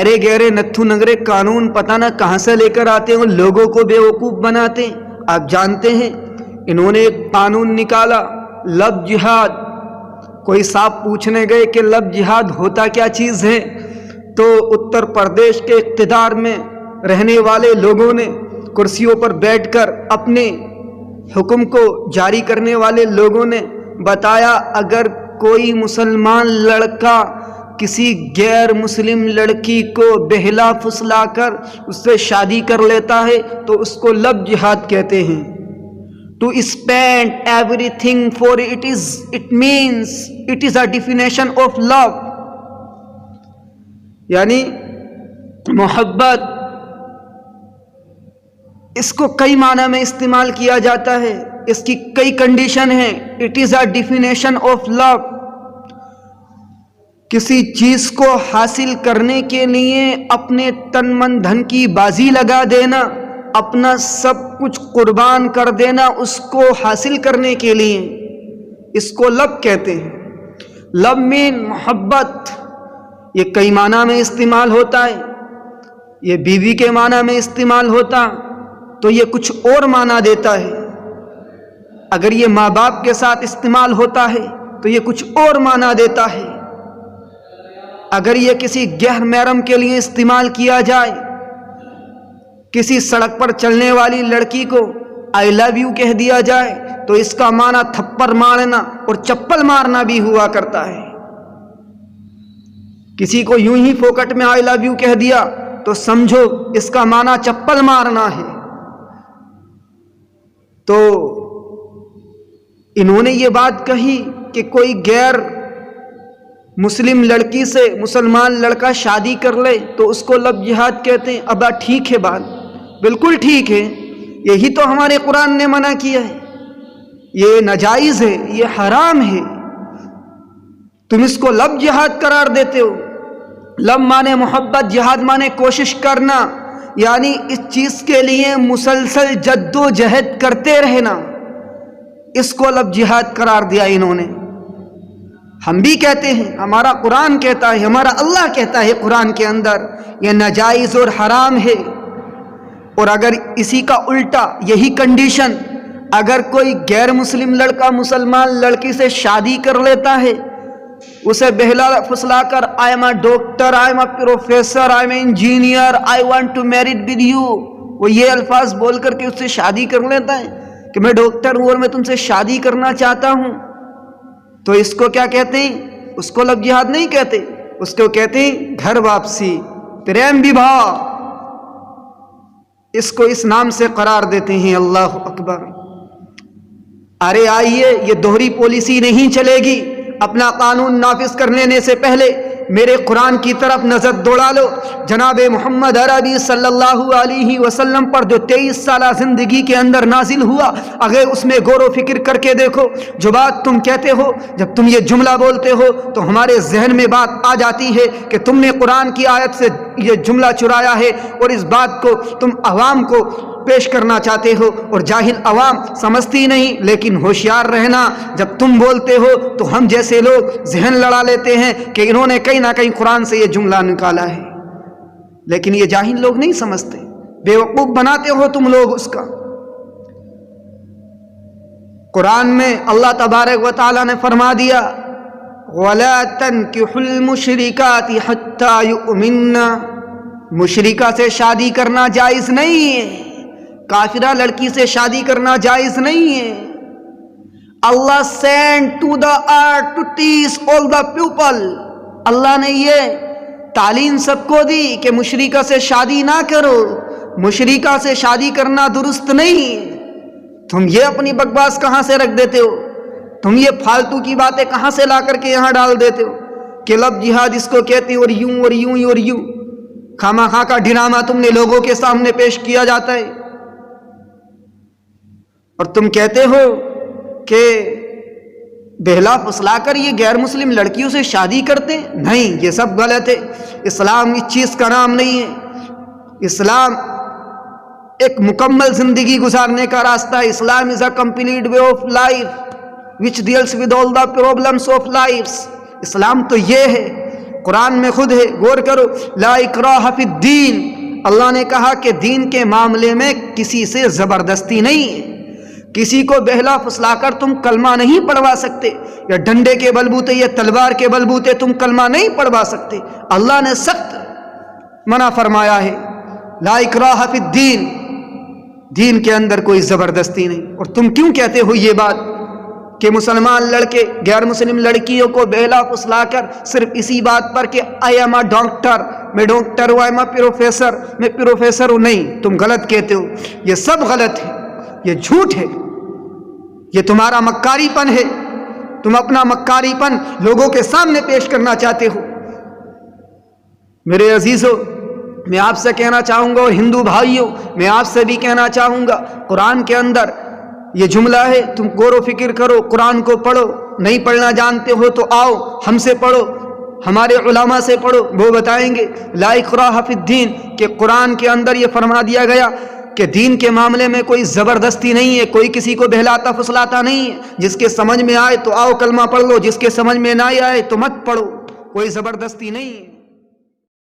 Array گہرے نتھو ننگرے قانون پتہ نہ کہاں سے لے کر آتے ہیں، لوگوں کو بیوقوف بناتے ہیں۔ آپ جانتے ہیں انہوں نے ایک قانون نکالا، لفظ جہاد۔ کوئی صاحب پوچھنے گئے کہ لفظ جہاد ہوتا کیا چیز ہے، تو اتر پردیش کے اقتدار میں رہنے والے لوگوں نے کرسیوں پر بیٹھ کر اپنے حکم کو جاری کرنے والے لوگوں نے بتایا، اگر کوئی مسلمان لڑکا کسی غیر مسلم لڑکی کو بہلا پھسلا کر اس سے شادی کر لیتا ہے تو اس کو لفظ جہاد کہتے ہیں۔ To spend everything for it means it is a definition of love، یعنی محبت، اس کو کئی معنی میں استعمال کیا جاتا ہے، اس کی کئی کنڈیشن ہیں۔ It is a definition of love, کسی چیز کو حاصل کرنے کے لیے اپنے تن من دھن کی بازی لگا دینا، اپنا سب کچھ قربان کر دینا اس کو حاصل کرنے کے لیے، اس کو لو کہتے ہیں۔ لو مین محبت، یہ کئی معنی میں استعمال ہوتا ہے۔ یہ بیوی کے معنی میں استعمال ہوتا تو یہ کچھ اور معنی دیتا ہے، اگر یہ ماں باپ کے ساتھ استعمال ہوتا ہے تو یہ کچھ اور معنی دیتا ہے، اگر یہ کسی غیر محرم کے لیے استعمال کیا جائے، کسی سڑک پر چلنے والی لڑکی کو آئی لو یو کہہ دیا جائے تو اس کا معنی تھپڑ مارنا اور چپل مارنا بھی ہوا کرتا ہے۔ کسی کو یوں ہی پھوکٹ میں آئی لو یو کہہ دیا تو سمجھو اس کا معنی چپل مارنا ہے۔ تو انہوں نے یہ بات کہی کہ کوئی غیر مسلم لڑکی سے مسلمان لڑکا شادی کر لے تو اس کو لفظ جہاد کہتے ہیں۔ ابا ٹھیک ہے، بات بالکل ٹھیک ہے، یہی تو ہمارے قرآن نے منع کیا ہے، یہ ناجائز ہے، یہ حرام ہے، تم اس کو لفظ جہاد قرار دیتے ہو۔ لفظ مانے محبت، جہاد مانے کوشش کرنا، یعنی اس چیز کے لیے مسلسل جد و جہد کرتے رہنا، اس کو لفظ جہاد قرار دیا انہوں نے۔ ہم بھی کہتے ہیں، ہمارا قرآن کہتا ہے، ہمارا اللہ کہتا ہے قرآن کے اندر یہ ناجائز اور حرام ہے۔ اور اگر اسی کا الٹا یہی کنڈیشن اگر کوئی غیر مسلم لڑکا مسلمان لڑکی سے شادی کر لیتا ہے، اسے بہلا پھسلا کر I am a doctor, I am a professor, I am a engineer, I want to married with you, وہ یہ الفاظ بول کر کے اس سے شادی کر لیتا ہے کہ میں ڈاکٹر ہوں اور میں تم سے شادی کرنا چاہتا ہوں، تو اس کو کیا کہتے ہیں؟ اس کو لفظ جہاد نہیں کہتے، اس کو کہتے ہیں گھر واپسی، پریم وواہ، اس کو اس نام سے قرار دیتے ہیں۔ اللہ اکبر۔ ارے آئیے، یہ دوہری پالیسی نہیں چلے گی۔ اپنا قانون نافذ کر لینے سے پہلے میرے قرآن کی طرف نظر دوڑا لو۔ جناب محمد عربی صلی اللہ علیہ وسلم پر جو 23 سالہ زندگی کے اندر نازل ہوا، اگر اس میں غور و فکر کر کے دیکھو، جو بات تم کہتے ہو، جب تم یہ جملہ بولتے ہو تو ہمارے ذہن میں بات آ جاتی ہے کہ تم نے قرآن کی آیت سے یہ جملہ چرایا ہے اور اس بات کو تم عوام کو پیش کرنا چاہتے ہو، اور جاہل عوام سمجھتی نہیں۔ لیکن ہوشیار رہنا، جب تم بولتے ہو تو ہم جیسے لوگ ذہن لڑا لیتے ہیں کہ انہوں نے کہیں نہ کہیں قرآن سے یہ جملہ نکالا ہے، لیکن یہ جاہل لوگ نہیں سمجھتے، بیوقوف بناتے ہو تم لوگ اس کا۔ قرآن میں اللہ تبارک و تعالی نے فرما دیا وَلَا تَنْكِحُوا الْمُشْرِكَاتِ حَتَّى يُؤْمِنَّ، مشرکہ سے شادی کرنا جائز نہیں ہے، کافرہ لڑکی سے شادی کرنا جائز نہیں ہے۔ اللہ sent to the earth to teach all the people، اللہ نے یہ تعلیم سب کو دی کہ مشرکہ سے شادی نہ کرو، مشرکہ سے شادی کرنا درست نہیں۔ تم یہ اپنی بکواس کہاں سے رکھ دیتے ہو؟ تم یہ فالتو کی باتیں کہاں سے لا کر کے یہاں ڈال دیتے ہو کہ لفظ جہاد اس کو کہتے اور یوں اور یوں اور یوں؟ خامہ خواہ کا ڈرامہ تم نے لوگوں کے سامنے پیش کیا جاتا ہے، اور تم کہتے ہو کہ بہلا پھسلا کر یہ غیر مسلم لڑکیوں سے شادی کرتے ہیں۔ نہیں، یہ سب غلط ہے۔ اسلام اس چیز کا نام نہیں ہے۔ اسلام ایک مکمل زندگی گزارنے کا راستہ ہے۔ Islam is a complete way of life which deals with all the problems of lives۔ اسلام تو یہ ہے قرآن میں خود ہے، غور کرو، لا اکراہ فی الدین، اللہ نے کہا کہ دین کے معاملے میں کسی سے زبردستی نہیں ہے، کسی کو بہلا پھسلا کر تم کلمہ نہیں پڑھوا سکتے، یا ڈنڈے کے بلبوتے یا تلوار کے بلبوتے تم کلمہ نہیں پڑھوا سکتے۔ اللہ نے سخت منع فرمایا ہے، لا اکراہ فی الدین، دین کے اندر کوئی زبردستی نہیں۔ اور تم کیوں کہتے ہو یہ بات کہ مسلمان لڑکے غیر مسلم لڑکیوں کو بہلا پھسلا کر صرف اسی بات پر کہ آئی ایم اے ڈاکٹر، میں ڈاکٹر ہوں، آئی ایم اے پروفیسر، میں پروفیسر ہوں، نہیں، تم غلط کہتے ہو، یہ سب غلط ہے، یہ جھوٹ ہے، یہ تمہارا مکاری پن ہے، تم اپنا مکاری پن لوگوں کے سامنے پیش کرنا چاہتے ہو۔ میرے عزیزو، میں آپ سے کہنا چاہوں گا، اور ہندو بھائیوں میں آپ سے بھی کہنا چاہوں گا، قرآن کے اندر یہ جملہ ہے، تم غور و فکر کرو، قرآن کو پڑھو، نہیں پڑھنا جانتے ہو تو آؤ ہم سے پڑھو، ہمارے علماء سے پڑھو، وہ بتائیں گے لا اکراہ فی الدین، کہ قرآن کے اندر یہ فرما دیا گیا کہ دین کے معاملے میں کوئی زبردستی نہیں ہے، کوئی کسی کو بہلاتا پھسلاتا نہیں ہے، جس کے سمجھ میں آئے تو آؤ کلمہ پڑھ لو، جس کے سمجھ میں نہ آئے تو مت پڑھو، کوئی زبردستی نہیں ہے۔